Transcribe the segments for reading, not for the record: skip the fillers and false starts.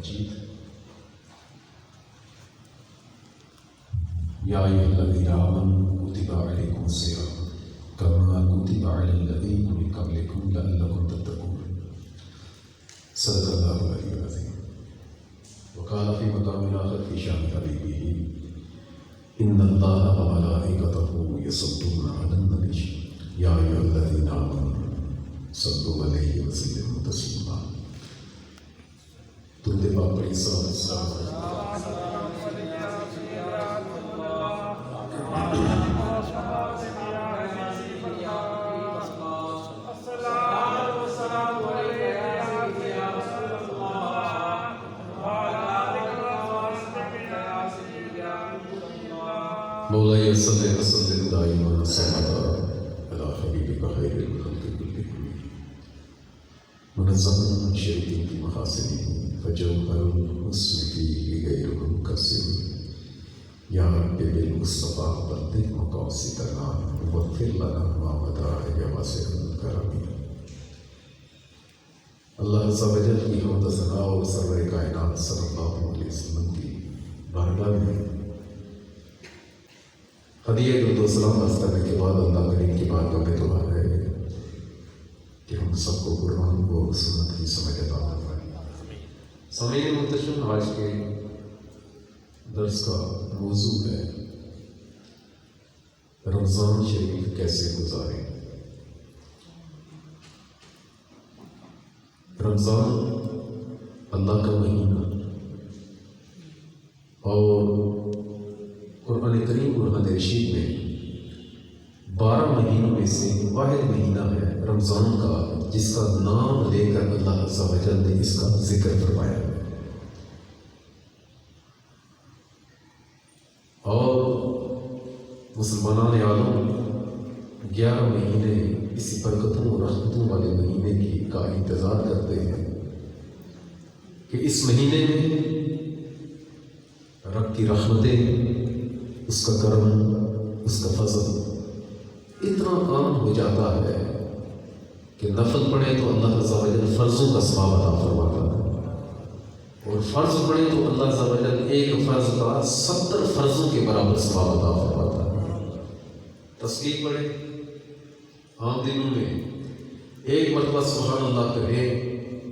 مجيد. يا أيها الذين آمنوا كتب عليكم الصيام كما كتب على الذين من قبلكم لعلكم تتقون. صدق الله العلي العظيم. وقال في مقام آخر في شأن حبيبه إن الله وملائكته يصلون على النبي يا أيها الذين آمنوا صلوا عليه وسلموا تسليما. درود پاک پڑھی صلی اللہ علیہ مولاي صل وسلم دائما سرمدا على حبيبك خير الخلق كلهم منزها عن شرك في محاسنه فجوهر الحسن فيه غير منكسر. يا رب بالمصطفى بلغ مقاصدنا واغفر لنا ما مضى يا واسع الكرم. اللہ عز و جل کی حمد و ثنا اور سرور کائنات صلی اللہ علیہ وسلم کی بارگاہ میں ہدیہ درود و سلام عرض کرنے کے بعد اللہ کریم کی بارگاہ میں دعا ہے کہ ہم سب کو قرآن کو سنت کی سمجھ عطا فرمائے. سامعین محترم، آج کے درس کا موضوع ہے رمضان شریف کیسے گزاریں. رمضان اللہ کا مہینہ اور قرآن کریم اور حدیث رشید میں 12 مہینوں میں سے واحد مہینہ ہے رمضان کا جس کا نام لے کر اللہ عز و جل نے اس کا ذکر فرمایا ہے. اور مسلمانان عالم 11 مہینے اسی برکتوں اور رحمتوں والے مہینے کا انتظار کرتے ہیں کہ اس مہینے میں رب کی رحمتیں، اس کا کرم، اس کا فضل اتنا عام ہو جاتا ہے کہ نفل پڑھے تو اللہ عز و جل فرضوں کا ثواب عطا فرماتا ہے، اور فرض پڑھے تو اللہ عز و جل ایک فرض کا 70 فرضوں کے برابر ثواب عطا فرماتا ہے. تسبیح پڑھے عام دنوں میں ایک مرتبہ سبحان اللہ کہے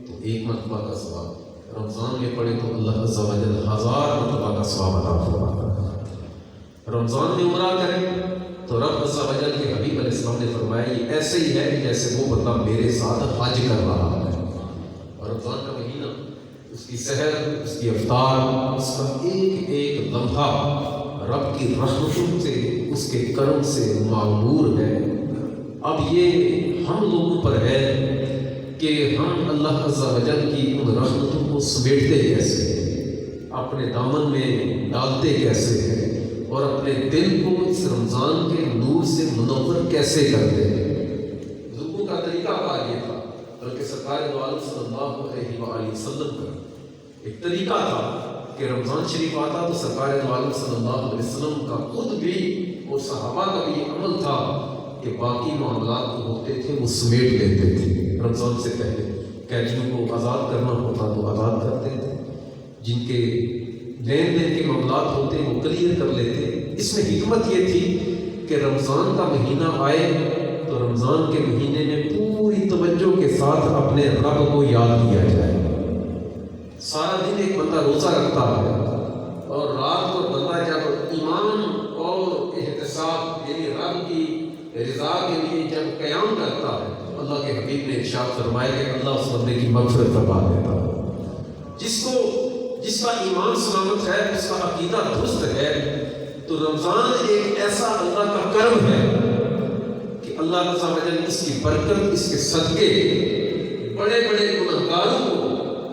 تو 1 مرتبہ کا ثواب، رمضان میں پڑھے تو اللہ عز و جل 1000 مرتبہ کا ثواب عطا فرماتا ہے. رمضان میں عمرہ کریں تو رب عز و جل کے حبیب علیہ السلام نے فرمایا یہ ایسے ہی ہے جیسے وہ بندہ میرے ساتھ حج کر رہا ہے. اور رمضان کا مہینہ، اس کی سحر، اس کی افطار، اس کا ایک ایک لمحہ رب کی رحمتوں سے، اس کے کرم سے معمور ہے. اب یہ ہم لوگوں پر ہے کہ ہم اللہ عز و جل کی ان رحمتوں کو سمیٹتے کیسے، اپنے دامن میں ڈالتے کیسے ہیں، اور اپنے دل کو اس رمضان کے نور سے منور کیسے کرتے ہیں. بزرگوں کا طریقہ کار یہ تھا، بلکہ سرکار دو عالم صلی اللہ علیہ وآلہ وسلم کا ایک طریقہ تھا کہ رمضان شریف آتا تو سرکار دو عالم صلی اللہ علیہ وسلم کا خود بھی اور صحابہ کا بھی عمل تھا کہ باقی معاملات جو ہوتے تھے وہ سمیٹ لیتے تھے. رمضان سے پہلے قیدیوں کو آزاد کرنا ہوتا تو آزاد کرتے تھے، جن کے لین دین کے معاملات ہوتے وہ کلیئر کر لیتے. اس میں حکمت یہ تھی کہ رمضان کا مہینہ آئے تو رمضان کے مہینے میں پوری توجہ کے ساتھ اپنے رب کو یاد کیا جائے. سارا دن ایک بندہ روزہ رکھتا ہے اور رات کو بندہ جب ایمان اور احتساب یعنی رب کی رضا کے لیے جب قیام کرتا ہے تو اللہ کے حبیب نے ارشاد فرمایا کہ اللہ اس بندے کی مغفرت فرما دیتا ہے. جس کا ایمان سلامت ہے، اس کا عقیدہ درست ہے، تو رمضان ایک ایسا اللہ کا کرم ہے کہ اللہ عز و جل اس کی برکت، اس کے صدقے بڑے بڑے گنہگاروں کو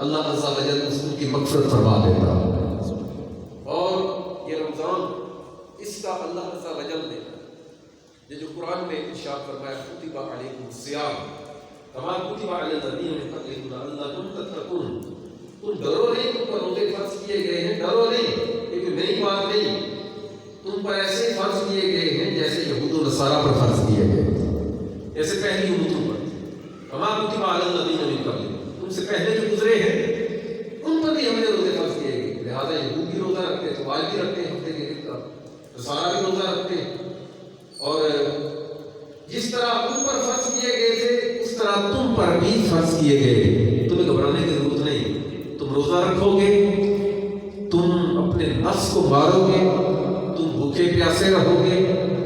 اللہ عز و جل اس کی مغفرت فرما دیتا ہے. اور یہ رمضان اس کا اللہ عز و جل نے یہ جو قرآن میں ارشاد فرمایا کتب علیکم الصیام کما کتب علی الذین من قبلکم لعلکم تتقون. تم ڈرو نہیں، تم پر روزے فرض کیے گئے ہیں، ڈرو نہیں، یہ کوئی نئی بات نہیں. تم پر ایسے فرض کیے گئے ہیں جیسے یہود و نصارہ پر فرض کیے گئے تھے، جیسے پہلی امتوں پر. کما کتب علی الذین من قبلکم، تم سے پہلے جو گزرے ہیں ان پر بھی ہم نے بھی رکھتے ہیں ہفتے کے دن کا، تو سارا بھی روزہ رکھتے ہیں، اور جس طرح ان پر فرض کیے گئے تھے اس طرح تم پر بھی فرض کیے گئے، تمہیں گھبرانے کی ضرورت نہیں، تم روزہ رکھو گے، تم اپنے نفس کو مارو گے، تم بھوکے پیاسے رہو گے،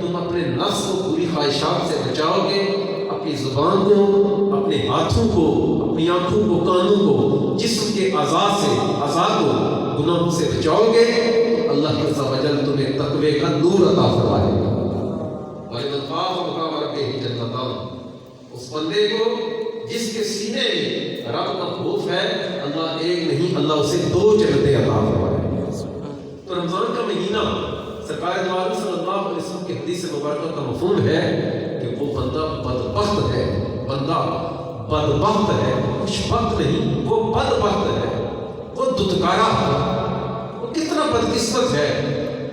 تم اپنے نفس کو بری خواہشات سے بچاؤ گے، اپنی زبان کو، اپنے ہاتھوں کو، اپنی آنکھوں کو، کانوں کو، جسم کے اعضاء کو گناہوں سے بچاؤ گے، تو اللہ عز و جل تمہیں تقوی کا نور عطا فرمائے گا۔ وَلِمَنْ خَافَ مَقَامَ رَبِّهِ جَنَّتَانِ، اس بندے کو جس کے سینے میں رب کا خوف ہے، اللہ ایک نہیں، اللہ اسے 2 جنتیں عطا فرمائے گا۔ تو رمضان کا مہینہ سرکار دو عالم صلی اللہ علیہ وسلم کی حدیث مبارکہ کا مفہوم ہے کہ وہ بندہ بدبخت ہے، بندہ بدبخت ہے، خوش بخت نہیں، وہ بدبخت ہے، وہ دتکارا ہے، وہ کتنا بدقسمت ہے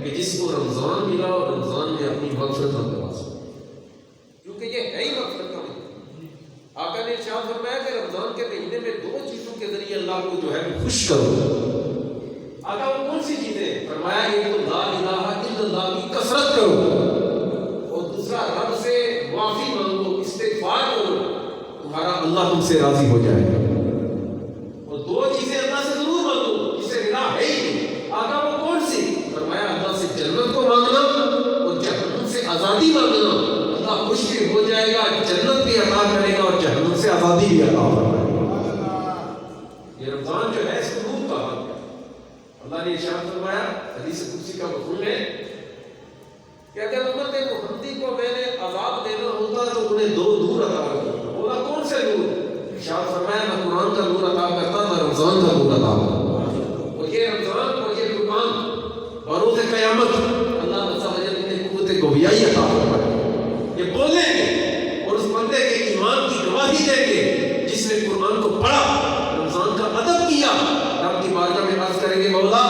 کہ جس کو رمضان ملا اور رمضان میں اپنی مغفرت نہ کروا سکے، کیونکہ یہ ہے ہی مغفرت کا مہینہ۔ آقا نے ارشاد فرمایا کہ رمضان کے مہینے میں 2 چیزوں کے ذریعے اللہ کو جو ہے خوش کرو۔ آقا وہ کون سی چیزیں؟ فرمایا ایک تو لا الہ الا اللہ کی کثرت کرو، اور دوسرا رب سے معافی مانگو، استغفار کرو، تمہارا اللہ تم سے راضی ہو جائے گا۔ اور 2 چیزیں اللہ سے ضرور مانگو جسے رضا ہے ہی نہیں۔ آقا وہ کون سی؟ فرمایا اللہ سے جنت کو مانگنا اور جہنم سے آزادی مانگنا، اللہ خوش بھی ہو جائے گا، جنت بھی عطا کرے گا اور جہنم سے آزادی بھی عطا فرمائے گا۔ یہ رمضان جو ہے اس کو نور کہا گیا۔ اللہ نے ارشاد فرمایا، حدیث قدسی کا مفہوم ہے کہ اگر امت محمدی کو میں نے عذاب دینا ہوتا تو انہیں 2 نور عطا کرتا۔ بولا کون سے نور؟ ارشاد فرمایا نہ قرآن کا نور عطا کرتا، نہ رمضان کا نور عطا کرتا۔ اور یہ رمضان اور یہ قرآن بروز قیامت اللہ عز و جل نے قوت گویائی عطا فرمائی، یہ بولیں گے اور اس بندے کے ایمان کی گواہی دیں گے جس نے قرآن کو پڑھا، رمضان کا ادب کیا، رب کی بارگاہ میں عرض کریں گے مولا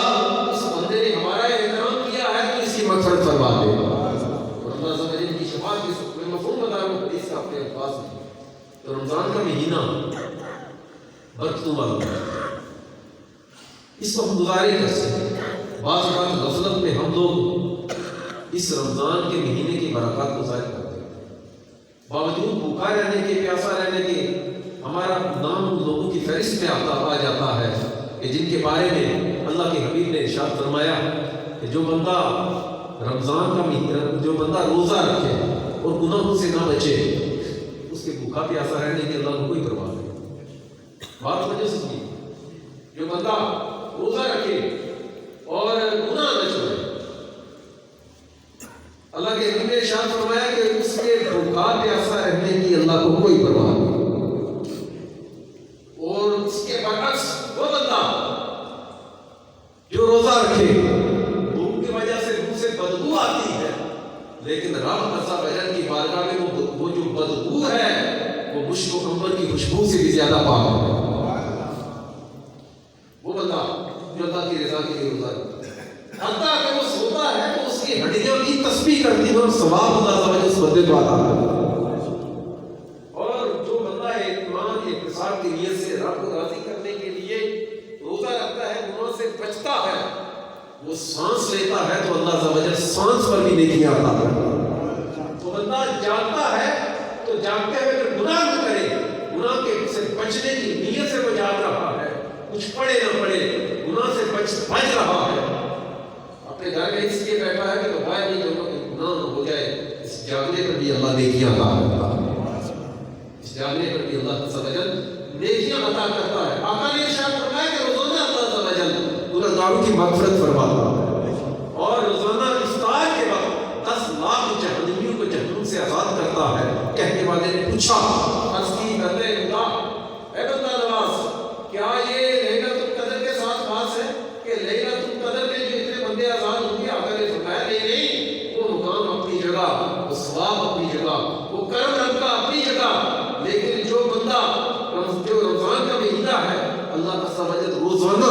اس بندے نے ہمارا احترام کیا ہے تو اس کی مغفرت فرما دے۔ اور اللہ عز و جل کی شفاعت کے مفہوم بتا رہا ہوں حدیث کا اپنے الفاظ میں۔ تو رمضان کا مہینہ برکتوں والا ہے، اس کو ہم گزارے کر سکتے۔ بعض اوقات غفلت میں ہم لوگ اس رمضان کے مہینے کی برکات کو ضائع کرتے ہیں، باوجود بھوکا رہنے کے، پیاسا رہنے کے، ہمارا نام ان لوگوں کی فہرست میں آ جاتا ہے کہ جن کے بارے میں اللہ کے حبیب نے ارشاد فرمایا کہ جو بندہ رمضان کا مہینہ، جو بندہ روزہ رکھے اور گناہوں سے نہ بچے، اس کے بھوکا پیاسا رہنے کی اللہ کو کوئی پرواہ نہیں۔ بات وجہ سے جو بندہ روزہ رکھے اور گناہ نہ چھوڑے، اللہ کے حبیب نے ارشاد فرمایا کہ اس کے بھوکا پیاسا رہنے کی اللہ کو کوئی پرواہ نہیں۔ اور اس کے برعکس وہ بندہ جو روزہ رکھے، بھوک کی وجہ سے منہ سے بدبو آتی ہے، لیکن رب عز و جل کی بارگاہ میں وہ جو بدبو ہے وہ مشک و عنبر کی خوشبو سے بھی زیادہ پاک ہے۔ وہ بندہ جو اللہ کی رضا کے لیے روزہ رکھتا ہے، حتیٰ کہ وہ سوتا ہے تو اس کی ہڈیاں کی تسبیح کرتی ہے اور ثواب اللہ عز و جل اس بندے کو عطا کرتا ہے۔ اور جو بندہ ایمان احتساب کی نیت سے رب کو راضی کرنے کے لیے روزہ رکھتا ہے، گناہ سے بچتا ہے، وہ سانس لیتا ہے تو اللہ عز و جل سانس پر بھی نیکیاں عطا کرتا ہے۔ تو بندہ جاگتا ہے تو جاگتے ہوئے اگر گناہ نہ کرے، گناہ کے سے بچنے کی نیت سے وہ جاگ رہا ہے، کچھ پڑھے نہ پڑھے، گناہ سے بچ رہا ہے، اپنے گھر میں اس لیے بیٹھا ہے کہ باہر نہیں جاؤں کہ گناہ نہ ہو جائے، اس جاگنے پر بھی اللہ نیکیاں عطا کرتا ہے، اس جاگنے پر بھی اللہ عز و جل نیکیاں عطا کرتا ہے۔ آقا نے ارشاد فرمایا کہ روزانہ اللہ عز و جل گنہگاروں کی مغفرت فرماتا ہے، اور روزانہ افطار کے وقت 10 لاکھ جہنمیوں کو جہنم سے آزاد کرتا ہے۔ کہنے والے نے پوچھا، عرض کی بندے خدا، اے بندہ نواز، کیا یہ لیلۃ القدر کے ساتھ خاص ہے کہ لیلۃ القدر میں جو اتنے بندے آزاد ہوں گے؟ آقا نے فرمایا نہیں، وہ مقام اپنی جگہ، وہ ثواب اپنی جگہ، وہ کرم رب کا اپنی جگہ، لیکن جو بندہ جو رمضان کا مہینہ ہے، اللہ عز و جل روزانہ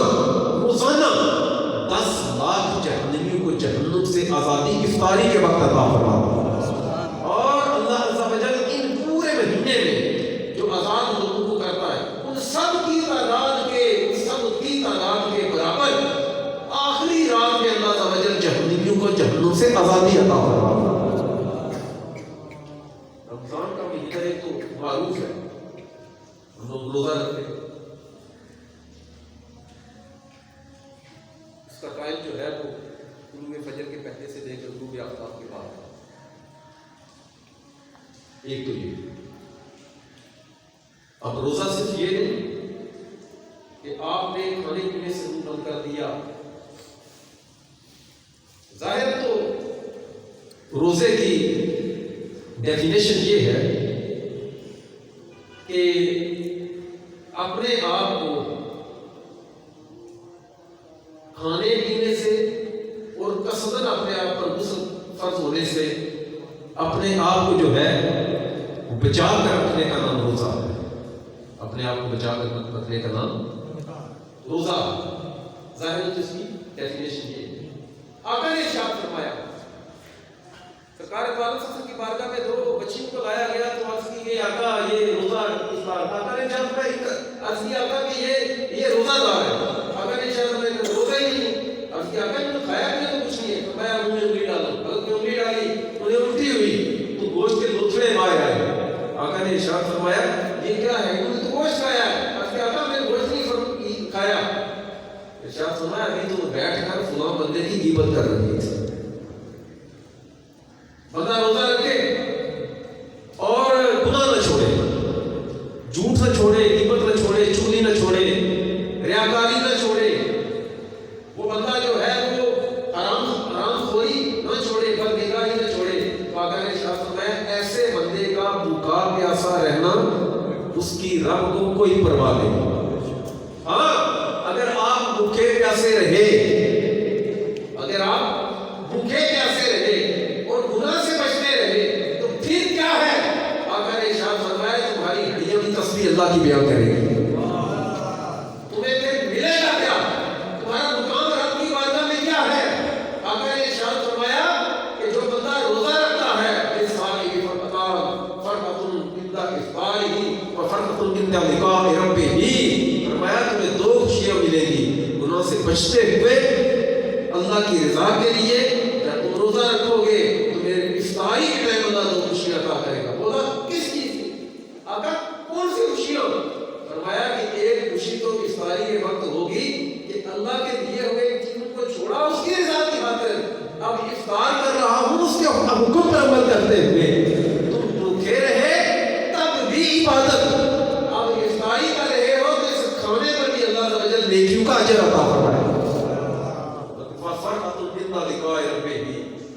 10 لاکھ جہنمیوں کو جہنم سے آزادی افطاری کے وقت عطا فرماتا ہے۔ اور اللہ عز و جل ان پورے مہینے میں جو آزاد لوگوں کو کرتا ہے، ان سب کی تعداد کے برابر آخری رات میں اللہ عز و جل آزادی عطا فرما۔ رمضان کا مہینہ ایک تو معروف ہے، ہم لوگ روزہ رکھتے ہیں، اس کا ٹائم جو ہے وہ طلوع فجر کے پہلے سے لے کر غروب آفتاب کے بعد، ایک تو یہ۔ اب روزہ صرف یہ نہیں کہ آپ نے کھانے پینے سے منہ بند کر دیا، ظاہر تو روزے کی ڈیفینیشن یہ ہے کہ اپنے آپ کو کھانے پینے سے اور قصداً اپنے آپ پر غسل فرض ہونے سے اپنے آپ کو جو ہے بچا کر رکھنے کا نام روزہ ہے۔ اپنے آپ کو بچا کر رکھنے کا نام روزہ، ظاہر اس کی ڈیفینیشن یہ ہے۔ آقا نے ارشاد فرمایا، سرکار دو عالم صلی اللہ علیہ وسلم کی بارگاہ میں دو بچیوں کو لایا گیا تو عرض کی گئی آقا یہ روزہ اس بار، آقا نے ارشاد فرمایا، عرض کی آقا کہ یہ روزہ دار ہے، آقا نے ارشاد فرمایا کہ روزہ ہی نہیں، عرض کی آقا نے کھایا بھی نہیں تو کچھ نہیں ہے، فرمایا منہ میں انگلی ڈالو، حضرت نے انگلی ڈالی، انہیں الٹی ہوئی تو گوشت کے لطفے باہر آئے، آقا نے ارشاد فرمایا یہ کیا ہے؟ انہوں نے تو گوشت کھایا ہے، عرض کی آقا میں نے گوشت نہیں کھایا، ارشاد فرمایا ابھی تو بیٹھ کر فلاں بندے کی غیبت کر رہی تھی۔ بندہ روزہ رکھے اور گناہ نہ چھوڑے، جھوٹ نہ چھوڑے، غیبت نہ چھوڑے، چغلی نہ چھوڑے، ریاکاری نہ چھوڑے، وہ بندہ جو ہے وہ حرام خوری نہ چھوڑے، بدنگاہی نہ چھوڑے، آقا نے ارشاد فرمایا ایسے بندے کا بھوکا پیاسا رہنا اس کی رب کو کوئی پرواہ نہیں۔ ہاں اگر آپ بھوکے پیاسے رہے، اگر آپ بھوکے پیاسے رہے اور گناہ سے بچتے رہے تو پھر کیا ہے؟ آقا نے ارشاد فرمایا تمہاری ہڈیاں بھی تسبیح اللہ کی بیان کریں گی، تمہیں پھر ملے گا کیا؟ تمہارا مقام رب کی بارگاہ میں کیا ہے؟ آقا نے ارشاد فرمایا کہ جو بندہ روزہ رکھتا ہے فرقۃ عند افطارہ وفرقۃ عند لقاء ربہ، فرمایا تمہیں دو خوشیاں ملیں گی، گناہ سے بچتے ہوئے اللہ کی رضا کے لیے۔ جب تم روزہ رکھو گے تو میرے افطاری کے ٹائم اللہ دو خوشیاں عطا کرے گا۔ بولا کس چیز کی؟ آقا کون سی خوشیاں؟ فرمایا کہ ایک خوشی تو افطاری کے وقت ہوگی کہ اللہ کے دیے ہوئے چیزوں کو چھوڑا اس کی رضا کی خاطر، اب افطار کر رہا ہوں اس کے حکم پر عمل کرتے ہوئے، تم بھوکے رہے تب بھی عبادت، اب افطاری کر رہے ہو تو اس کھانے پر بھی اللہ تعالی نیکیوں کا اجر عطا فرمائے۔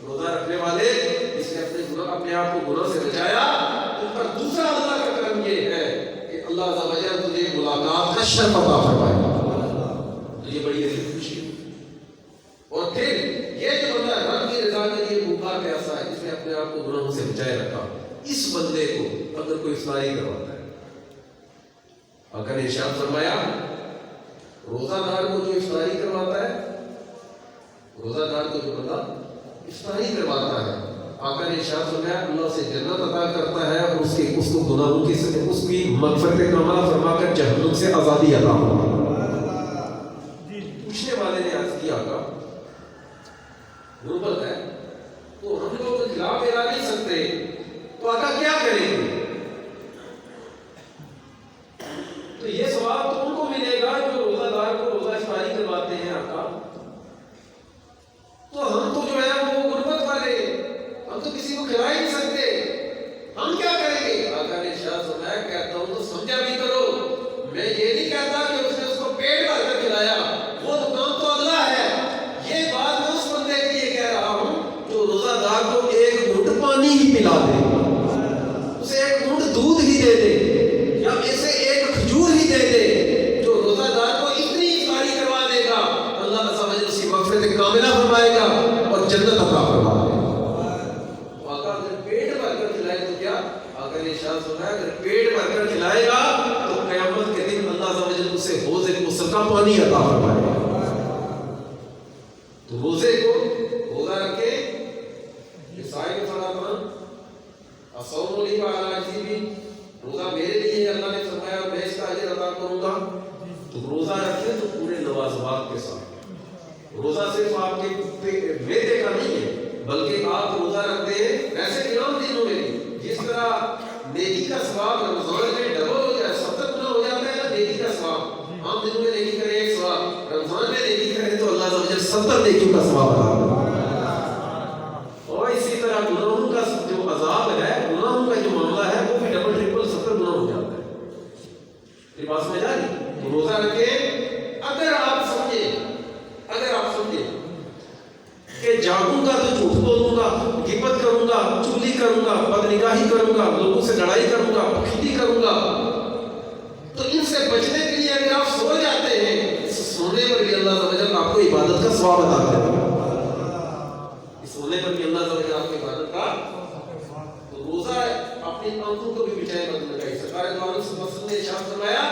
روزہ رکھنے والے جس نے اپنے آپ کو گناہ سے بچایا، ان پر دوسرا اللہ کا کرم یہ ہے کہ اللہ عز و جل تجھے ملاقات کا شرف عطا فرمائے، تو یہ بڑی عظیم خوشی ہے۔ اور پھر یہ جو بندہ رب کی رضا کے لیے بھوکا پیاسا ہے، جس نے اپنے آپ کو گناہوں سے بچائے رکھا، اس بندے کو اگر کوئی افطاری کرواتا ہے، آقا نے ارشاد فرمایا روزہ دار کو جو افطاری کرواتا ہے، روزہ دار کو جو بندہ افطاری کرواتا ہے، آقا نے ارشاد فرمایا اللہ سے جنت عطا کرتا ہے اور اس کو گناہوں کی اس کی مغفرت کاملہ فرما کر جہنم سے آزادی عطا فرماتا ہے۔ پوچھنے والے نے عرض کیا آقا غربت ہے تو ہم لوگ خلاف ادا نہیں سکتے، تو آقا کیا کریں گے؟ تو یہ سوال تو ان کو ملے گا جو روزہ دار کو روزہ افطاری کرواتے ہیں آقا، تو ہم تو جو ہے وہ غربت والے، ہم تو کسی کو کھلا ہی نہیں سکتے، ہم کیا کریں گے؟ آقا نے ارشاد فرمایا کہتا ہوں تو سمجھا بھی کرو، میں یہ نہیں کہتا کہ اس نے اس کو پیٹ بھر کر کھلایا، وہ تو کام تو اگلا ہے، یہ بات میں اس بندے کے لیے کہہ رہا ہوں جو روزہ دار کو ایک گھونٹ پانی ہی پلا دے، اسے ایک گھونٹ دودھ ہی دے دے، یا اسے ایک کھجور ہی دے دے، جو روزہ دار کو اتنی افطاری کروا دے گا، اللہ عز و جل اس کی مغفرت کاملہ فرمائے گا اور جنت عطا فرما دے گا۔ آقا اگر پیٹ بھر کر کھلائے تو کیا؟ آقا نے ارشاد فرمایا اگر پیٹ بھر کر کھلائے گا تو قیامت کے دن اللہ عز و جل اسے حوض کوثر کا پانی عطا فرمائے گا۔ تو روزے کو روزہ رکھے، صائم فلاطان الصوم لی وعلی عجزی بھی، روزہ میرے لیے اللہ نے فرمایا میں اس کا اجر عطا کروں گا، تو روزہ رکھے تو پورے لوازمات کے ساتھ۔ روزہ صرف آپ کے معدے کا نہیں ہے، بلکہ آپ روزہ رکھتے ہیں ویسے عام دنوں میں جس طرح نیکی کا ثواب رمضان میں ڈبل ہو جائے 70 گنا ہو جاتا ہے نا نیکی کا ثواب عام دنوں میں نیکی کرے ایک ثواب رمضان میں نیکی کرے تو اللہ تعالی 70 نیکیوں کا ثواب عطا کرتا ہے اور اسی طرح گناہوں کا جو عذاب ہے گناہوں کا جو معاملہ ہے وہ بھی ڈبل ٹرپل 70 گنا ہو جاتا ہے یہ بات سمجھ آ رہی روزہ رکھے اگر آپ سمجھیں کہ جاگوں گا تو جھوٹ بولوں گا غیبت کروں گا چغلی کروں گا بدنگاہی کروں گا لوگوں سے لڑائی کروں گا پکھیٹی کروں گا تو ان سے بچنے کے لیے اگر آپ سو جاتے ہیں سونے پر بھی اللہ تعالی آپ کو عبادت کا ثواب عطا کرے گا سونے پر بھی اللہ تعالی آپ کو عبادت کا تو روزہ اپنی آنکھوں کو بھی بچائے بدنگاہی سرکار دو عالم صلی اللہ علیہ وسلم نے ارشاد فرمایا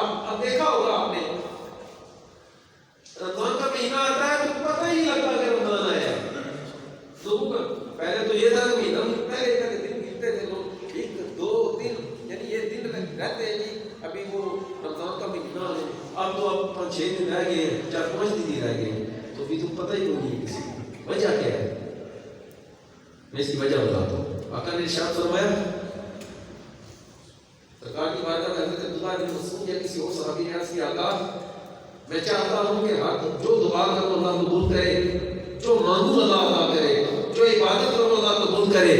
اب دیکھا ہوگا آپ نے رمضان کا مہینہ آتا ہے تو پتہ ہی لگتا کہ رمضان آیا لوگوں کا پہلے تو یہ تھا کہ مہینہ پہلے تک دن گنتے تھے لوگ ایک دو دن یعنی یہ دن رہتے ہیں جی ابھی وہ رمضان کا مہینہ ہے اب تو اب 5-6 دن رہ گئے 4-5 دن ہی رہ گئے تو ابھی تو پتہ ہی نہیں کسی کو وجہ کیا ہے میں اس کی وجہ بتاتا ہوں آقا نے ارشاد فرمایا سرکار کی بارگاہ میں حضرت عبداللہ بن مسعود یا کسی اور صحابی نے عرض کیا آقا میں چاہتا ہوں کہ جو دعا کرو اللہ قبول کرے جو مانگو اللہ عطا کرے جو عبادت کرو اللہ قبول کرے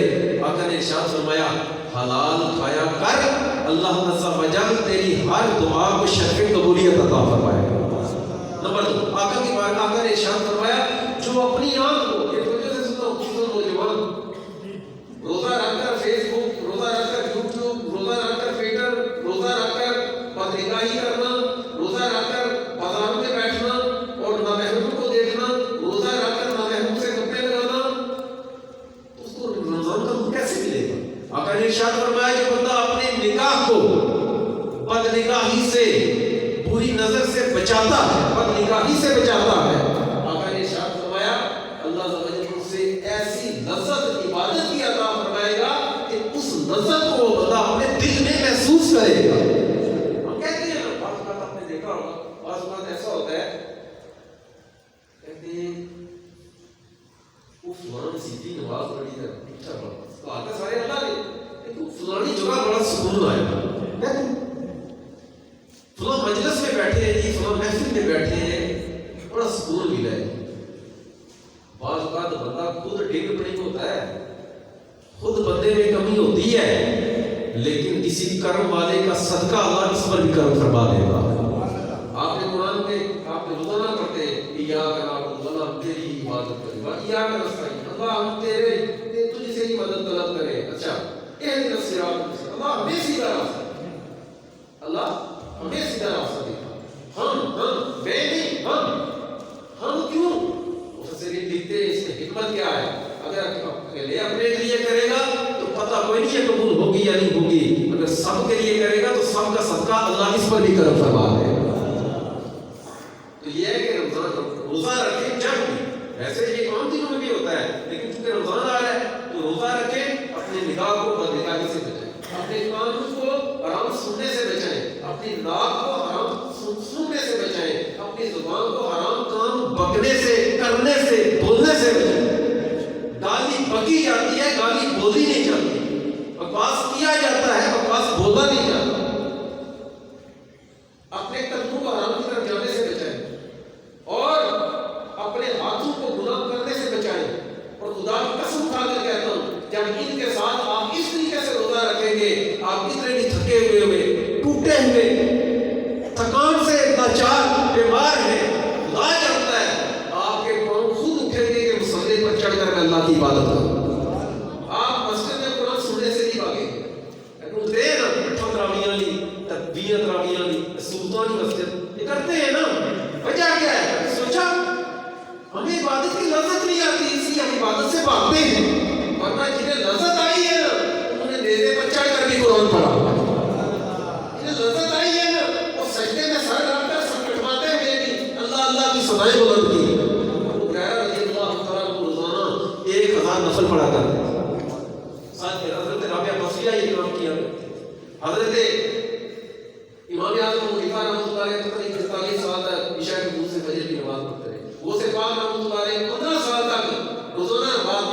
آقا نے ارشاد فرمایا حلال کھایا کر اللہ عز و جل تیری ہر دعا کو شرف قبولیت عطا فرمائے نمبر 2 آقا کی بارگاہ آقا نے ارشاد فرمایا جو اپنی آنکھ کو یہ وجہ سے سنتا ہوں نوجوان روزہ رکھ کر فیس بک روزہ رکھ کر یوٹیوب روزہ رکھ کر ٹویٹر روزہ رکھ کر بدنگاہی کرنا روزہ رکھ کر بازاروں میں بیٹھنا اور نامحرموں کو دیکھنا روزہ رکھ کر نامحرموں سے کپڑے لگانا اس کو رمضان کا کیسے ملے گا آقا نے ارشاد فرمایا کہ بندہ اپنے نگاہ کو بدنگاہی سے بری نظر سے بچاتا ہے بدنگاہی سے بچاتا ہے آقا نے ارشاد فرمایا اللہ تعالی سے ایسی لذت عبادت کی عطا فرمائے گا کہ اس لذت کو بندہ اپنے دل میں محسوس کرے گا ہم کہتے ہیں نا بعض بات آپ نے دیکھا ہوگا بعض بات ایسا ہوتا ہے کہتے ہیں وہ فلان سیدھی نماز پڑھی ہے اچھا بڑا تو آتا سارے اللہ نے لیکن فلانی جگہ بڑا سکون آیا فلان مجلس میں بیٹھے ہیں جی فلان محفل میں بیٹھے ہیں بڑا سکون ملا ہے بعض اوقات بندہ خود ڈگ پڑنگ ہوتا ہے خود بندے میں کمی ہوتی ہے لیکن کسی کرم والے کا صدقہ اللہ اس پر بھی کرم فرما دے گا آپ نے قرآن میں آپ نے روزانہ پڑھتے ہیں ایاک نعبد اللہ ہم تیری عبادت کریں گا ایاک نستعین اللہ ہم تیرے تجھ سے ہی مدد طلب کریں اچھا اہدنا الصراط المستقیم اللہ ہمیں سیدھا راستہ اللہ ہمیں سیدھا راستہ دکھا میں نہیں ہم کیوں مفسرین لکھتے ہیں اس میں حکمت کیا ہے اگر لے اپنے لیے کرے گا تو پتہ کوئی نہیں ہے قبول ہوگی یا نہیں ہوگی اگر سب کے لیے کرے گا تو سب کا صدقہ اللہ اس پر بھی کرم فرما دے گا تو یہ ہے کہ رمضان روزہ رکھیں جب بھی ویسے یہ عام دنوں میں بھی ہوتا ہے لیکن چونکہ رمضان آ رہا ہے تو روزہ رکھیں اپنے نگاہ کو بدنگاہی سے بچائیں اپنے کانوں کو حرام سننے سے بچائیں اپنی ناک کو حرام سننے سے بچائیں اپنی زبان کو حرام کام بکنے سے کرنے سے بولنے سے بچائیں گالی بکی جاتی ہے گالی بولی نہیں جاتی بکواس کیا جاتا ہے بکواس بولا نہیں جاتا اپنے قدموں کو حرام کی طرف جانے سے بچائیں اور اپنے ہاتھوں کو گناہ کرنے سے بچائیں اور خدا کی قسم کھا کر کہتا ہوں جب ان کے ساتھ آپ اس طریقے سے روزہ رکھیں گے آپ اس طرح تھکے ہوئے ٹوٹے ہوئے تھکان سے لاچار بیمار ہیں خدا جانتا ہے آپ کے پاؤں خود اٹھیں گے کہ مسلے پر چڑھ کر میں اللہ کی عبادت کروں آپ مسجد میں قرآن سننے سے نہیں بھاگیں لیکن اٹھتے ہیں نا 8 تراویحاں لی 20 تراویحاں لی سلطانی مسجد یہ کرتے ہیں نا وجہ کیا ہے سوچا ہمیں عبادت کی لذت نہیں آتی اس لیے ہم عبادت سے بھاگتے ہیں ورنہ جنہیں لذت آئی ہے نا انہوں نے نیزے پر چڑھ کر بھی قرآن پڑھا جنہیں لذت آئی ہے نا وہ سجدے میں سر رکھ کر سر کٹواتے ہوئے بھی اللہ اللہ کی ثنائیں بلند کی ابو ہریرہ رضی اللہ تعالیٰ عنہ روزانہ 1000 نفل پڑھا کرتے ساتھ میں حضرت رابعہ بصریہ یہ کام کیا حضرت امام اعظم خلیفہ رحمۃ اللہ علیہ پتہ نہیں 45 سال تک عشاء کے بعد سے فجر کی نماز پڑھتے رہے وہ سے پاک رحمۃ اللہ علیہ 15 سال تک روزانہ نماز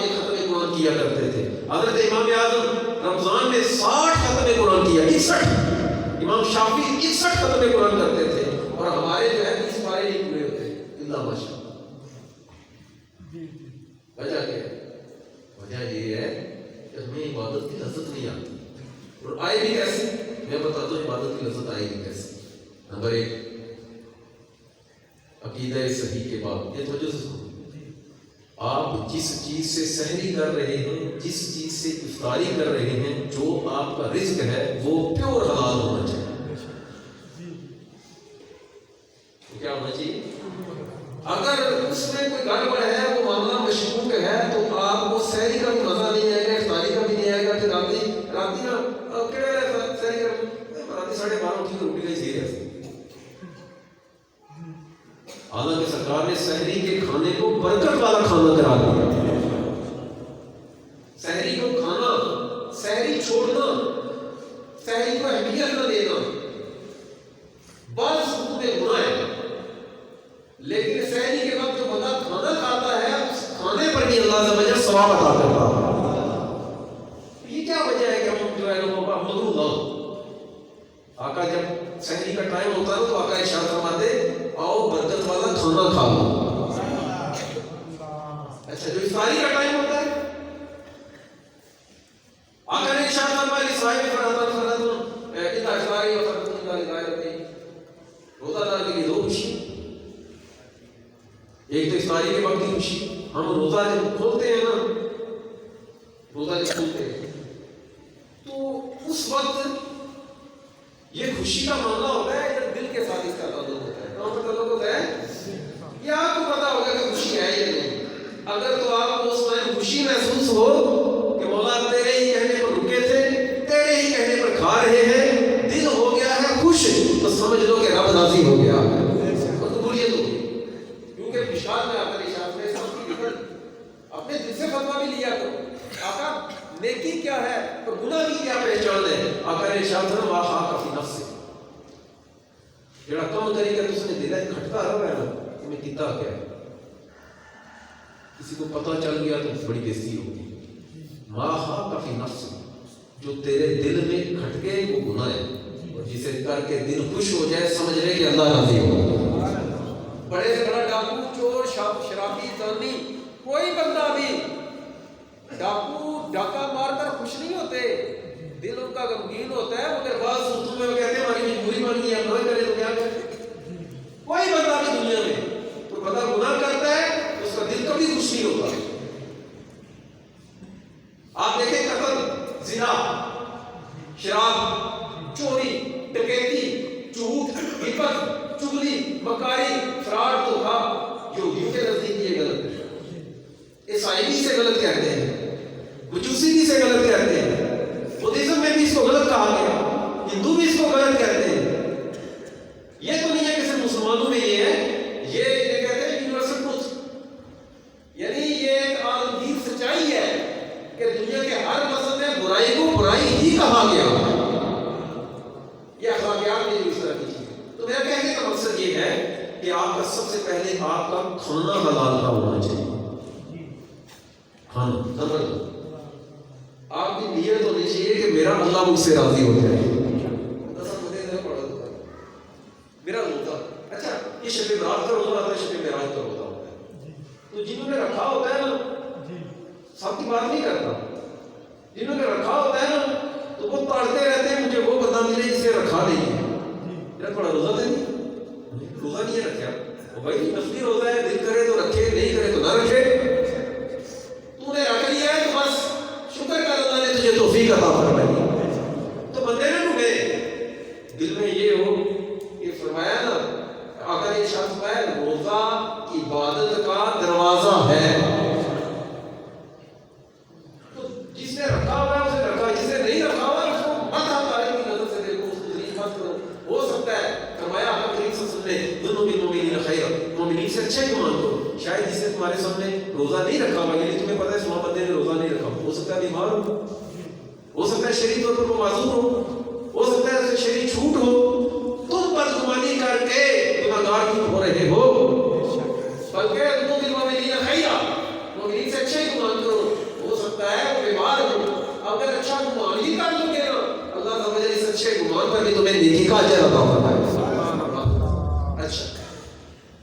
امام اعظم رمضان میں 60 ختم قرآن کیا، 61۔ امام شافعی 61 ختم قرآن کرتے تھے، اور ہمارے جو ہے 20 پارے نہیں پورے ہوتے اللہ ماشاء اللہ۔ وجہ کیا ہے؟ وجہ یہ ہے کہ ہمیں عبادت کی لذت نہیں آتی، اور آئے بھی کیسے؟ میں بتاتا ہوں عبادت کی لذت آئے گی کیسے۔ نمبر 1، عقیدہ صحیح کے بعد یہ توجہ سے سنو، آپ جس چیز سے سحری کر رہے ہیں، جس چیز سے افطاری کر رہے ہیں، جو آپ کا رزق ہے وہ پیور حلال ہونا چاہیے۔ کیا ہونا چاہیے؟ اگر اس میں کوئی گڑبڑ ہے، وہ معاملہ مشکوک ہے، تو آپ کو سحری کا بھی مزہ نہیں آئے گا، افطاری کا بھی نہیں آئے گا۔ پھر راتی نا سحری کر راتی 12:30 اٹھی تو روٹی کا ہی صحیح ہے۔ حالانکہ سرکار نے سحری کے کھانے کو برکت والا کھانا کرا دیا۔ سحری کو کھانا، سحری چھوڑنا، سحری کو اہمیت نہ دینا بعض حقوق میں گناہ ہے، لیکن سحری کے وقت جو بندہ کھانا کھاتا ہے اس کھانے پر بھی اللہ عز و جل ثواب عطا کرتا ہے۔ یہ کیا وجہ ہے کہ ہم جو ہے لوگوں کا مغرور نہ ہو؟ آقا جب سحری کا ٹائم ہوتا ہے تو آقا ارشاد فرماتے آؤ برکت والا کھانا کھا لو۔ اچھا جو افطاری کا ٹائم ہوتا ہے، آقا نے ارشاد فرمایا اسرائیل روزہ دار کے لیے 2 خوشی، ایک تو افطاری کے وقت کی خوشی، ہم روزہ جب کھولتے ہیں نا، روزہ جب کھولتے ہیں تو اس وقت یہ خوشی کا معاملہ ہوتا ہے جب دل کے ساتھ اس کا تعلق ہوتا ہے۔ کون سا تعلق ہوتا ہے؟ یہ آپ کو پتا ہوگا کہ خوشی ہے یا نہیں۔ اگر تو آپ کو اس ٹائم خوشی محسوس ہو کہ مولا تیرے ہی کہنے پر رکے تھے، تیرے ہی کہنے پر کھا رہے ہیں، دل ہو گیا ہے خوش، تو سمجھ لو کہ رب راضی ہو گیا ہے، اور قبولیت ہو گئی۔ کیونکہ مشکات میں آتا ارشاد میں سب کی نکل اپنے دل سے فتویٰ بھی لیا کرو، آقا نیکی کیا ہے اور گناہ کی کیا پہچان ہے۔ آقا نے ارشاد فرمایا ما خاک فی نفس، جڑا کم کرے گا تو اس نے دل ہے کھٹتا رہا ہے نا کہ میں کیتا کیا ہے، کسی کو پتہ چل گیا تو بڑی بےزتی ہوگی۔ ما خاک فی نفس، جو تیرے دل میں کھٹ گئے وہ گناہ ہے، اور جسے کر کے دل خوش ہو جائے سمجھ لے کہ اللہ راضی ہوگا۔ بڑے سے بڑا ڈاکو، چور، شرابی، زانی، کوئی بندہ بھی ڈاکو ڈاکہ مار کر خوش نہیں ہوتے، دل ان کا غمگین ہوتا ہے، مگر بعض صورتوں میں وہ کہتے ہیں ہماری مجبوری بن گئی ہے، ہم نہ کریں تو کیا کریں۔ کوئی بندہ بھی دنیا میں کوئی بندہ گناہ کرتا ہے تو اس کا دل کبھی خوش نہیں ہوتا۔ آپ دیکھیں قتل، زنا، شراب، چوری، ڈکیتی، جھوٹ، غیبت، چغلی، مکاری، فراڈ، دھوکہ، یہودیوں کے نزدیک یہ غلط ہے، عیسائی سے غلط کہتے ہیں، مجوسی بھی سے غلط کہتے ہیں، بدھزم میں بھی اس کو غلط کہا گیا، ہندو بھی اس کو غلط کہتے ہیں۔ یہ تو نہیں ہے کہ صرف مسلمانوں میں یہ ہے، یہ کہتے ہیں یونیورسل ٹروتھ، یعنی یہ ایک عالمگیر سچائی ہے کہ دنیا کے ہر مذہب میں برائی کو برائی ہی کہا گیا، یہ اخلاقیات میں جو اس طرح کی چیز۔ تو میرا کہنے کا مقصد یہ ہے کہ آپ کا سب سے پہلے آپ کا کھانا حلال کا ہونا چاہیے۔ کھانا نمبر 2، آپ کی نیت ہونی چاہیے کہ میرا اللہ مجھ سے راضی ہو جائے۔ میرا روزہ، اچھا یہ شب برات کا روزہ آتا ہے، شب معراج کا روزہ ہوتا ہے، تو جنہوں نے رکھا ہوتا ہے نا، سب کی بات نہیں کرتا، جنہوں نے رکھا ہوتا ہے نا تو وہ پڑھتے رہتے ہیں مجھے وہ بندہ ملے جسے رکھا نہیں ہے۔ میرا تھوڑا روزہ تو نہیں، روزہ نہیں ہے رکھا، وہ بھائی نفلی روزہ ہے، دل کرے تو رکھے، نہیں کرے تو نہ رکھے۔ تو نے رکھ لیا ہے تو بس شکر کر اللہ نے تجھے توفیق عطا فرمائی۔ تو بندے نے ڈھونڈے دل میں یہ ہو، یہ فرمایا نا آقا نے ارشاد فرمایا روزہ عبادت کا دروازہ ہے، تو جس نے رکھا ہوا ہے اسے رکھا، جس نے نہیں رکھا ہوا اس کو مت ہٹانے کی نظر سے دیکھو، اس کو ذلیل مت کرو۔ ہو سکتا ہے فرمایا آقا کریم صلی اللہ علیہ وسلم نے دونوں بالمؤمنین خیر، مومنین سے اچھا ہی گمان کرو۔ شاید جس نے تمہارے سامنے روزہ نہیں رکھا ہوا، یعنی تمہیں پتہ ہے سوا بندے نے روزہ نہیں رکھا، ہو سکتا ہے بیمار ہو سکتا ہے شرعی طور پر وہ معذور ہو سکتا ہے اسے شرعی چھوٹ ہو، تم بدگمانی کر کے گناہگار کیوں ہو رہے ہو؟ بلکہ تم بالمؤمنین خیر، مومنین سے اچھا ہی گمان کرو۔ ہو سکتا ہے وہ بیمار ہو، اگر اچھا گمان ہی کر لو گے نا اللہ تعالیٰ اس اچھے گمان پر بھی تمہیں نیکی کا اجر عطا فرمائے. اچھا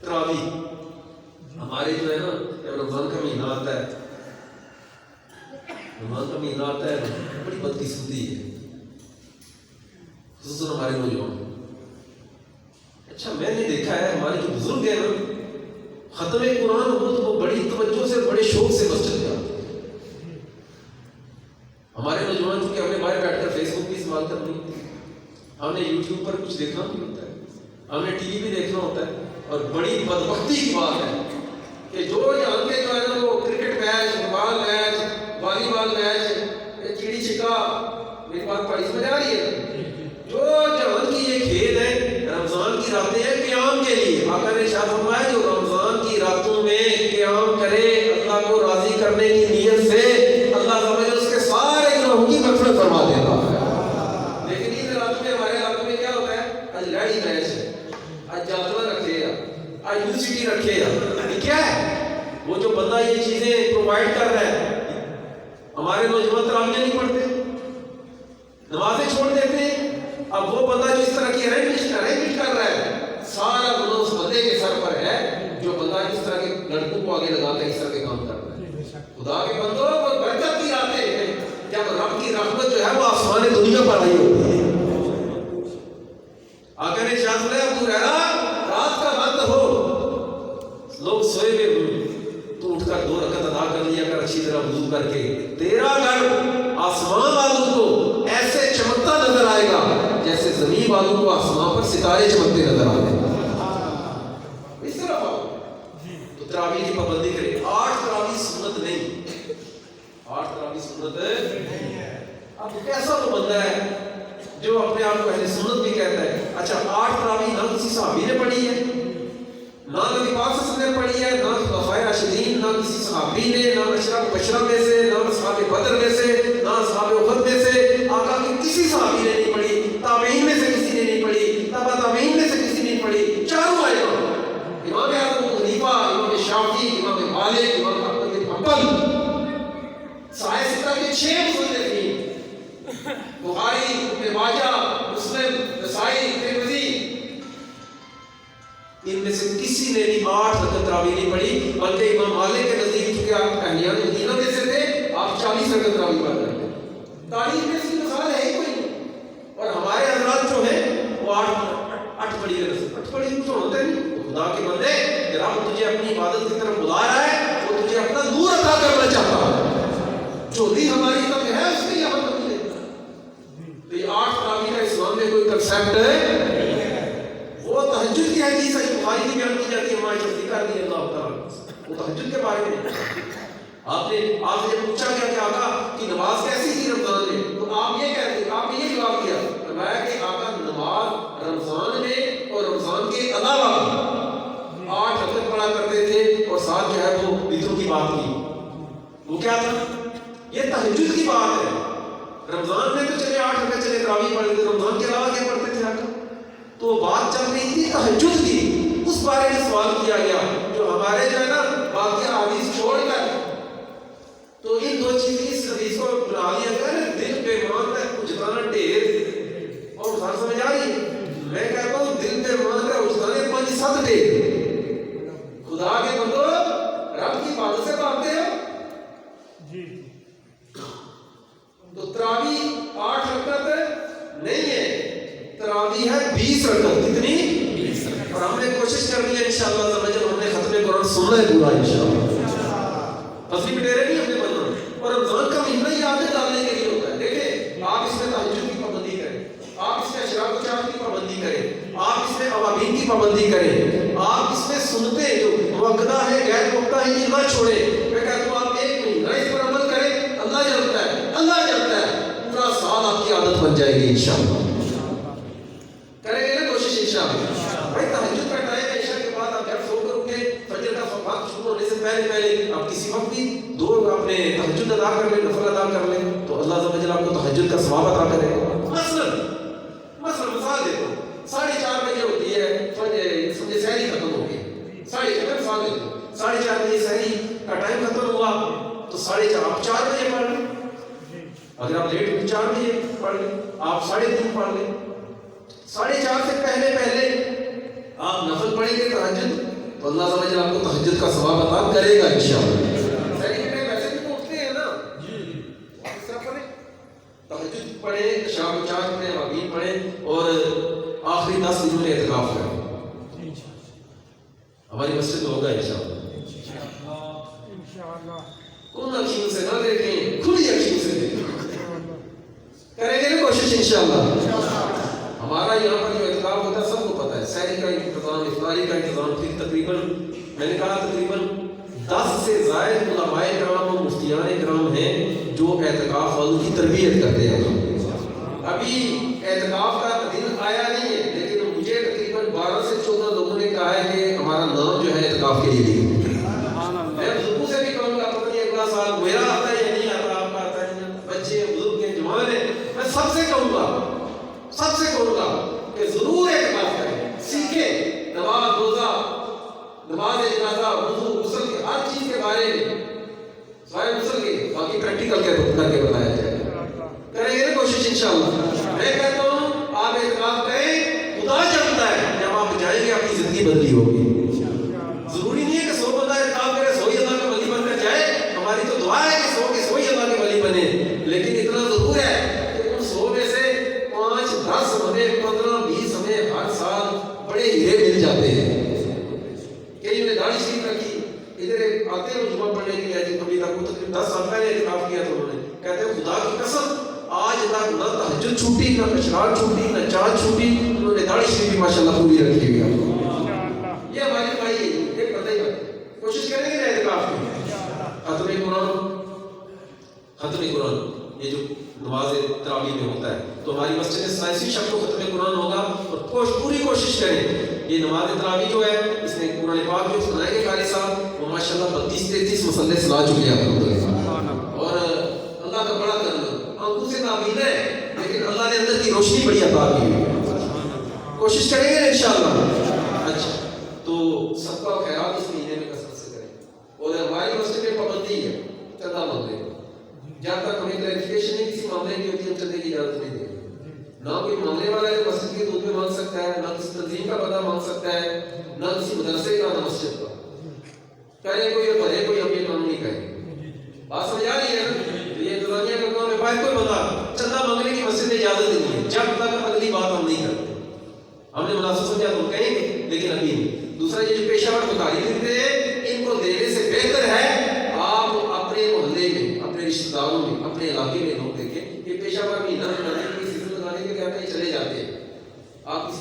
تراویح ہمارے جو ہے نا جب رمضان کا مہینہ آتا ہے، رمضان کا مہینہ آتا ہے بڑی بدقسمتی ہے خصوصاً ہمارے نوجوان. اچھا میں نے دیکھا ہے ہمارے جو بزرگ ہیں نا ختم قرآن ہو تو وہ بڑی توجہ سے بڑے شوق سے مسجد جاتے ہیں. ہمارے نوجوان چونکہ ہم نے باہر بیٹھ کر فیس بک بھی استعمال کرنی ہوتی ہے، ہم نے یوٹیوب پر کچھ دیکھنا بھی ہوتا ہے، ہم نے ٹی وی بھی دیکھنا ہوتا ہے. اور بڑی بدبختی کی بات ہے کہ جو جان کے جو ہے نا وہ کرکٹ میچ، فٹ بال میچ، والی بال میچ، چڑی چھکا، میری بات پڑھی سمجھ آ رہی ہے، جو جان کی یہ کھیل ہے رمضان کی راتیں ہیں قیام کے لیے. آقا نے ارشاد فرمایا جو رمضان کی راتوں میں قیام کرے اللہ کو راضی کرنے کی نیت سے اللہ تعالیٰ اس کے سارے گناہوں کی مغفرت فرما دیتا ہے. لیکن ان راتوں میں ہمارے علاقوں میں کیا ہوتا ہے؟ آج لڑائی میچ ہے، آج جاتلا رکھے گا، آج یونیورسٹی رکھے گا. کیا ہے وہ جو بندہ یہ چیزیں پرووائڈ کر رہا ہے؟ ہمارے نوجوان تراویح نہیں پڑھتے، نمازیں چھوڑ دیتے ہیں. اب وہ بندہ جو اس طرح کی ارینجمنٹ کر رہا ہے سارا گناہ اس بندے کے سر پر ہے جو بندہ اس طرح کے لڑکوں کو آگے لگا کر اس طرح کے کام کر رہا ہے. خدا کے بندوں وہ برکت کی راتیں ہیں جب رب کی رحمت جو ہے وہ آسمان دنیا پر آئی ہوتی ہے. آقا نے ارشاد فرمایا ابو ہریرہ رات کا وقت ہو، لوگ سوئے ہوئے ہوں، تو اٹھ کر 2 رکعت ادا کر لیا کر اچھی طرح وضو کر کے. تیرا گھر آسمان والوں کو ایسے چمکتا نظر آئے گا جیسے زمین والوں کو آسمان پر ستارے چمکتے نظر آتے ہیں. اس طرح تو تراویح کی پابندی کرے. 8 تراویح سنت نہیں، 8 تراویح سنت نہیں ہے. اب کیسا وہ بندہ ہے جو اپنے آپ کو اہل سنت بھی کہتا ہے؟ اچھا 8 تراویح نہ کسی صحابی نے پڑھی ہے، نہ نبی پاک صلی اللہ علیہ وسلم نے پڑھی ہے، نہ خلفائے راشدین، نہ کسی صحابی نے، نہ عشرہ مبشرہ میں سے، نہ اصحاب بدر میں سے، نہ اصحاب احد میں سے. آقا کے کسی صحابی نے نہیں پڑھی، تابعین میں سے کسی نے نہیں پڑھی، تبع تابعین میں سے کسی نے نہیں پڑھی. چاروں ائمہ امام اعظم ابو حنیفہ، امام شافعی، امام مالک، امام احمد بن حنبل، سائے ستہ کے 6 مصنفین بخاری، ابن ماجہ، مسلم، نسائی، ترمذی، ان میں سے کسی نے بھی 8 رکعت تراویح نہیں پڑھی. بلکہ امام مالک کے نزدیک چونکہ آپ اہلیان مدینہ میں سے تھے آپ 40 رکعت تراویح پڑھ رہے تھے. تاریخ میں اس کی مثال ہے ہی کوئی نہیں. اور ہمارے حضرات جو ہیں وہ 8 پڑھی رہے تھے. 8 پڑھی تو ہوتے نہیں. خدا کے بندے رب تجھے اپنی عبادت کی طرف بلا رہا ہے، وہ تجھے اپنا نور عطا کرنا چاہتا ہے. چوری ہماری تک ہے اس کے یہاں تک نہیں. تو یہ 8 تراویح کا اسلام میں کوئی کنسیپٹ ہے؟ وہ تہجد کی حدیث ہے بخاری کی بیان کی جاتی ہے، ہماری تصدیق کر دی اللہ تعالیٰ. وہ تہجد کے بارے میں آپ سے جب پوچھا گیا کہ آقا کی نماز کیسی تھی رمضان میں، تو آپ یہ کہتے ہیں، آپ نے یہ جواب دیا فرمایا کہ آقا نماز رمضان میں اور رمضان کے علاوہ 8 رکعت پڑھا کرتے تھے اور ساتھ جو ہے وہ وتر کی بات کی. وہ کیا تھا؟ یہ تہجد کی بات ہے. رمضان میں تو چلے 8 رکعت چلے تراویح پڑھ لیتے، رمضان کے علاوہ کیا پڑھتے تھے آقا؟ تو بات چل رہی تھی تہجد کی. اس بارے میں سوال کیا گیا جو ہمارے جو ہے نا باقی حدیث چھوڑ کر تو ان 2 چیزیں اس حدیث کو بنا لیا گیا نا، دل پہ مان ہے اجتانا ڈھیر. اور سر سمجھ آ رہی ہے؟ میں کہتا ہوں دل پہ مان ہے اجتانے 5-7 ڈھیر. خدا کے بندو رب کی عبادت سے بھاگتے ہو. تو تراویح 8 رکعت نہیں ہے، تراویح ہے 20 رکعت. کتنی؟ 20 رکعت. اور ہم نے کوشش کرنی ہے انشاءاللہ جب ہم نے ختم قرآن سننا ہے پورا انشاءاللہ. پسی پٹیرے نہیں ہم نے بننا. اور رمضان کا مہینہ ہی عادت ڈالنے کے لیے ہوتا ہے. دیکھیں آپ اس میں تہجد کی پابندی کریں، آپ اس میں اشراق و چاش کی پابندی کریں، آپ اس میں اوابین کی پابندی کریں، آپ اس میں سنتے جو موقع ہے غیر موقع ہے یہ نہ چھوڑیں. میں کہتا ہوں آپ 1 مہینہ اس پر عمل کریں، اللہ جانتا ہے، اللہ جانتا ہے پورا سال آپ کی عادت بن جائے گی انشاءاللہ. کریں گے نا کوشش انشاءاللہ. بھائی تہجد کا ٹائم ہے، عشاء کے بعد آپ جب سو کر اٹھے فجر کا وقت شروع ہونے سے پہلے آپ کسی وقت بھی 2 اپنے تہجد ادا کر لیں، نفل ادا کر لیں تو اللہ عز و جل آپ کو تہجد کا ثواب عطا کرے گا. مثلا مثال دیتا ہوں 4:30 بجے ہوتی ہے فجر، سمجھے سحری ختم ہو گئی 4:30 مثال دیتا ہوں 4:30 بجے سحری کا ٹائم ختم ہوا تو 4:30 آپ 4 بجے پڑھ لیں. اگر آپ لیٹ 4 بجے پڑھ لیں، آپ 3:30 پڑھ لیں، 4:30 سے پہلے آپ نفل پڑھیں گے تہجد، تو اللہ عز و جل آپ کو تہجد کا ثواب عطا کرے گا انشاءاللہ۔ ویسے بھی تو اٹھتے ہیں نا اس طرح پڑھیں، تہجد پڑھیں، شام کو 4 پڑھیں، ابین پڑھیں، اور آخری 10 دنوں میں اعتکاف کریں۔ ہماری مسجد میں ہوگا انشاءاللہ۔ کون اکھیوں سے نہ دیکھیں، کھلی اکھیوں سے دیکھیں، کریں گے نا کوشش انشاءاللہ۔ ہمارا یہاں پر جو اعتکاف ہوتا ہے سب کو پتہ ہے، سحری کا انتظام، افطاری کا انتظام، پھر تقریباً میں نے کہا تقریباً 10 سے زائد علماء کرام اور مفتیان کرام ہیں جو اعتکاف والوں کی تربیت کرتے ہیں۔ ابھی اعتکاف کا دن آیا نہیں ہے، لیکن مجھے تقریباً 12 سے 14 لوگوں نے کہا ہے کہ ہمارا نام جو ہے اعتکاف کے لیے لکھیں۔ میں بزرگوں سے بھی کہوں گا، پتہ نہیں اگلا سال میرا آتا ہے یا نہیں آتا، آپ کا آتا ہے، بچے بزرگ ہیں جوان ہیں، میں سب سے کہوں گا کہ ضرور اعتکاف کریں، سیکھیں، نماز روزہ، نماز جنازہ، وضو، غسل کے ہر چیز کے بارے میں، سوائے غسل کے باقی پریکٹیکل کر کے بتایا جائے گا۔ کریں گے نا کوشش انشاءاللہ۔ میں کہتا ہوں آپ اعتکاف کریں، خدا جانتا ہے جب آپ جائیں گے آپ کی زندگی بدلی ہوگی۔ ضروری نہیں ہے کہ 100 بندہ اعتکاف کرے 100 ہی اللہ کا ولی بن کر جائے، ہماری تو دعا ہے کہ 100 ہی اللہ کے ولی بنے، لیکن اتنا ضرور ہے کہ ان 100 میں سے 5 10 ہمیں 15 20 ہمیں ہر سال بڑے ہیرے مل جاتے ہیں۔ کئی نے داڑھی شریف رکھی، ادھر آتے ہیں جمعہ پڑھنے کے لیے، کبھی تقریباً 10 سال پہلے اعتکاف کیا تو انہوں نے کہتے ہیں خدا کی قسم آج تک نہ تہجد چھوٹی، نہ اشراق چھوٹی، نہ چاند چھوٹی، انہوں نے داڑھی شریف بھی ماشاءاللہ پوری رکھی ہوئی ہے۔ یہ ہماری بھائی ایک پتہ ہی بات، کوشش کریں گے نا اعتکاف کی۔ ختم قرآن یہ جو نماز تراویح میں ہوتا ہے تو ہماری مسجد میں 87 شب کو ختم قرآن ہوگا، اور پوری کوشش کریں یہ نماز تراویح جو ہے اس نے قرآن پاک جو سنائیں گے قاری صاحب، وہ ماشاءاللہ 32-33 مسئلے سنا چکے ہیں، اور اللہ کا بڑا کرم، آنکھوں سے نابینا ہے لیکن اللہ نے اندر کی روشنی بڑی عطا کی ہے۔ کوشش کریں گے انشاءاللہ۔ اچھا تو صدقہ و خیرات اس مہینے میں کثرت سے کریں، اور ہماری مسجد میں پابندی ہے چندہ مانگنے کو، جب تک ہمیں کلیریفیکیشن نہیں کسی معاملے کی ہوتی ہے ہم چندے کی اجازت نہیں دیں گے۔ نہ کوئی مانگنے والا ہے مسجد کے دودھ میں مانگ سکتا ہے، نہ کسی تنظیم کا بندہ مانگ سکتا ہے، نہ کسی مدرسے کا، نہ مسجد کا۔ کہیں کوئی بھلے کوئی ہم یہ کام نہیں کریں گے، بات سمجھ آ رہی ہے نا؟ یہ انتظامیہ کا کام ہے، باہر کوئی بندہ چندہ مانگنے کی مسجد میں اجازت نہیں ہے جب تک اگلی بات ہم نہیں کرتے۔ ہم نے مناسب سمجھا تو کہیں گے لیکن ابھی نہیں۔ دوسرا یہ جو پیشہ ور بکاری دیتے ہیں ان کو دینے سے بہتر ہے آپ اپنے محلے میں، اپنے رشتہ داروں میں، اپنے علاقے میں لوگ دیکھیں یہ پیشہ ور مہینہ لگانے کے سیزن لگانے کے کہتے ہیں چلے جاتے ہیں، آپ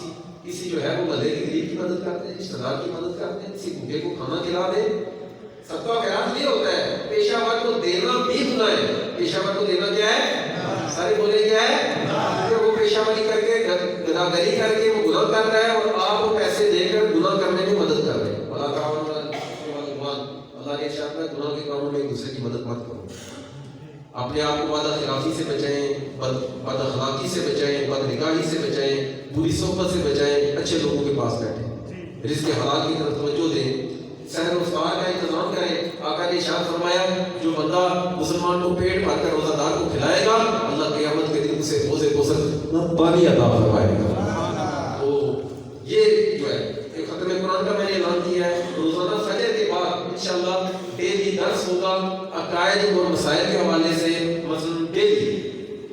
کسی جو ہے وہ محلے کی غریب کی مدد کرتے ہیں، رشتہ دار کی مدد کرتے ہیں، کسی بھوکے کو کھانا کھلا دیں۔ صدقہ خیرات یہ ہوتا ہے، پیشہ ور کو دینا بھی گناہ ہے۔ پیشہ ور کو دینا کیا ہے؟ سارے بولے کیا ہے؟ کہ وہ پیشہ وری کر کے گداگری کر کے وہ گناہ کر رہا ہے اور آپ وہ پیسے دے کر گناہ کرنے میں مدد کر رہے ہیں۔ اللہ نے ارشاد کیا گناہ کے کاموں میں ایک دوسرے کی مدد مت کرو، اپنے آپ کو وعدہ خلافی سے بچائیں، بد اخلاقی سے بچائیں، بد نگاہی سے بچائیں، بری صحبت سے بچائیں، اچھے لوگوں کے پاس بیٹھیں، رزق حلال کی طرف توجہ دیں، سحر و افطار کا انتظام کریں۔ آقا نے ارشاد فرمایا جو بندہ مسلمان کو پیٹ بھر کر روزہ دار کو کھلائے گا اللہ قیامت کے دن اسے حوض کوثر پانی عطا فرمائے گا۔ تو یہ جو ہے ختم قرآن کا میں نے اعلان کیا ہے، روزانہ فجر کے بعد انشاءاللہ ڈیلی درس ہوگا عقائد اور مسائل کے حوالے سے، مثلا ڈیلی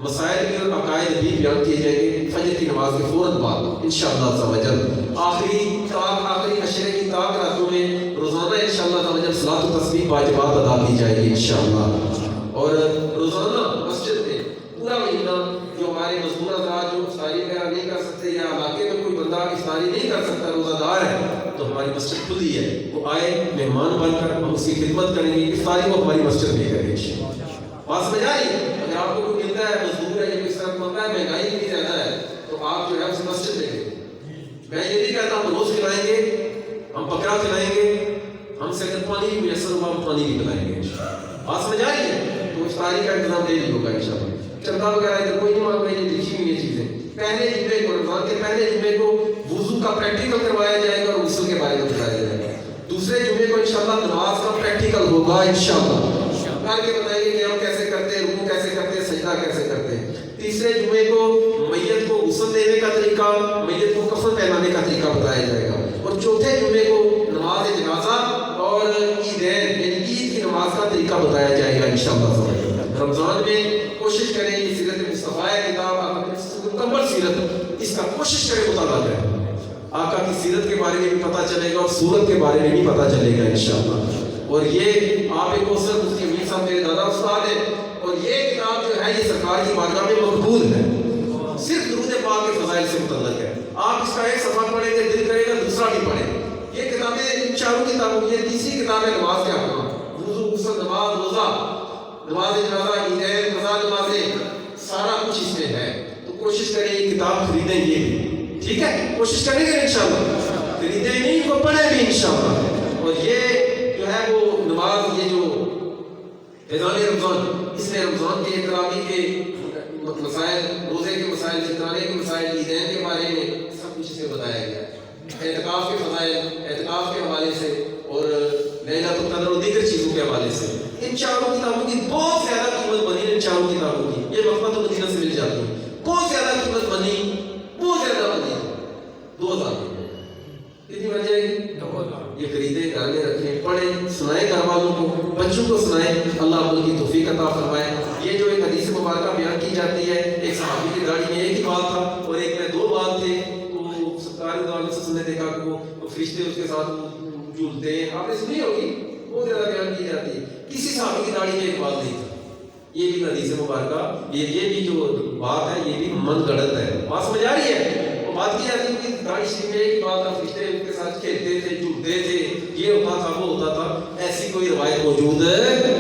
مسائل اور عقائد بھی بیان کیے جائیں گے فجر کی نماز کے فوراً بعد انشاءاللہ عز و جل۔ آخری عشرے کی طاق راتوں میں روزانہ انشاءاللہ عز و جل صلاۃ و تسبیح واجبات ادا کی جائے گی انشاءاللہ، اور روزانہ مسجد میں پورا مہینہ جو ہمارے مزدور حضرات جو افطاری وغیرہ نہیں کر سکتے یا علاقے میں کوئی بندہ افطاری نہیں کر سکتا روزہ دار ہے تو ہماری مسجد کھلی ہے، وہ آئے مہمان بن کر ہم اس کی خدمت کریں گے، افطاری وہ ہماری مسجد میں کریں گے۔ بات سمجھ آئی؟ اگر آپ کو کوئی ملتا ہے مزدور ہے یا کوئی سرد مانگتا ہے مہنگائی بھی زیادہ ہے تو آپ جو ہے اس مسجد میں گئے، میں یہ نہیں کہتا ہم روز کھلائیں گے، ہم بکرا کھلائیں گے، ہم سے اگر پانی بھی میسر ہوا ہم پانی بھی پلائیں گے۔ بات سمجھ آ رہی ہے؟ تو افطاری کا انتظام ڈیلی ہوگا انشاءاللہ۔ چندہ وغیرہ ادھر کوئی نہیں مانگ رہی ہے، لکھی ہوئی یہ چیزیں۔ پہلے جمعے کو رمضان کے پہلے جمعے کو وضو کا پریکٹیکل کروایا جائے گا اور غسل کے بارے میں بتایا جائے گا۔ دوسرے جمعے کو انشاءاللہ نماز کا پریکٹیکل ہوگا انشاءاللہ۔ کر کے بتائیں گے کہ ہم کیسے کرتے ہیں، رکوع کیسے کرتے ہیں، سجدہ کیسے کرتے ہیں۔ تیسرے جمعے کو میت کو غسل دینے کا طریقہ، میت کو کفن پہنانے کا طریقہ بتایا جائے گا، اور چوتھے جمعے کو نماز جنازہ اور عیدین یعنی عید کی نماز کا طریقہ بتایا جائے گا انشاءاللہ۔ رمضان میں کوشش کریں یہ سیرت مصطفیٰ کتاب مکمل سیرت، اس کا کوشش کریں مطالعہ کریں، آقا کی سیرت کے بارے میں بھی پتہ چلے گا اور صورت کے بارے میں بھی پتہ چلے گا انشاءاللہ۔ اور یہ آپ ایک کوثر مفتی امین صاحب میرے دادا استاد ہیں، اور یہ کتاب جو ہے یہ سرکار کی بارگاہ میں مقبول ہے، صرف درود پاک کے فضائل سے متعلق ہے۔ آپ اس کا ایک صفحہ پڑھیں گے دل کرے گا دوسرا بھی پڑھیں۔ یہ کتابیں ان چاروں کتابوں یہ تیسری کتاب ہے نماز کے احکام، وضو، غسل، نماز، روزہ، نماز جنازہ، عیدین، قضا نمازیں، سارا کچھ اس میں ہے۔ تو کوشش کریں یہ کتاب خریدیں، یہ بھی ٹھیک ہے، کوشش کریں گے انشاءاللہ، خریدیں نہیں کو پڑھیں بھی انشاءاللہ۔ اور یہ جو ہے وہ نماز، یہ جو فیضان رمضان، اس میں رمضان کے احترامی کے مسائل، روزے کے مسائل، فطرانے کے مسائل، عیدین کے بارے میں سب کچھ اس میں بتایا گیا ہے، اعتکاف کے فضائل، اعتکاف کے حوالے سے، اور لیلۃ القدر اور دیگر چیزوں کے حوالے سے۔ ان چاروں کتابوں کی بہت زیادہ قیمت بنی، ان چاروں کتابوں کی یہ مکتبۃ المدینہ سے مل جاتی ہے، بہت زیادہ قیمت بنی، بہت زیادہ بنی، 2000 کتنی بن جائے گی؟ یہ خریدیں، گھر میں رکھیں، پڑھیں، سنائیں گھر والوں کو، بچوں کو سنائیں، اللہ آپ کی توفیق عطا فرمائے۔ یہ جو ایک حدیث مبارکہ بیان کی جاتی ہے، ایک صحابی کی گاڑی میں ایک ہی بال تھا اور ایک میں 2 بال تھے، تو سرکار دو عالم سے نے دیکھا کہ وہ فرشتے اس کے ساتھ جھولتے ہیں، آپ نے سنی ہوگی، بہت زیادہ بیان کی جاتی ہے۔ کسی صحابی کی گاڑی میں ایک بال نہیں تھا، یہ بھی حدیث مبارکہ، یہ بھی جو بات ہے یہ بھی من گڑت ہے، بات سمجھ آ رہی ہے؟ بات کی جاتی ہے کہ گاڑی شریف میں ایک بات تھا، فرشتے ان کے ساتھ کھیلتے تھے، جھولتے تھے، یہ ہوتا تھا، وہ ہوتا تھا، ایسی کوئی روایت موجود ہے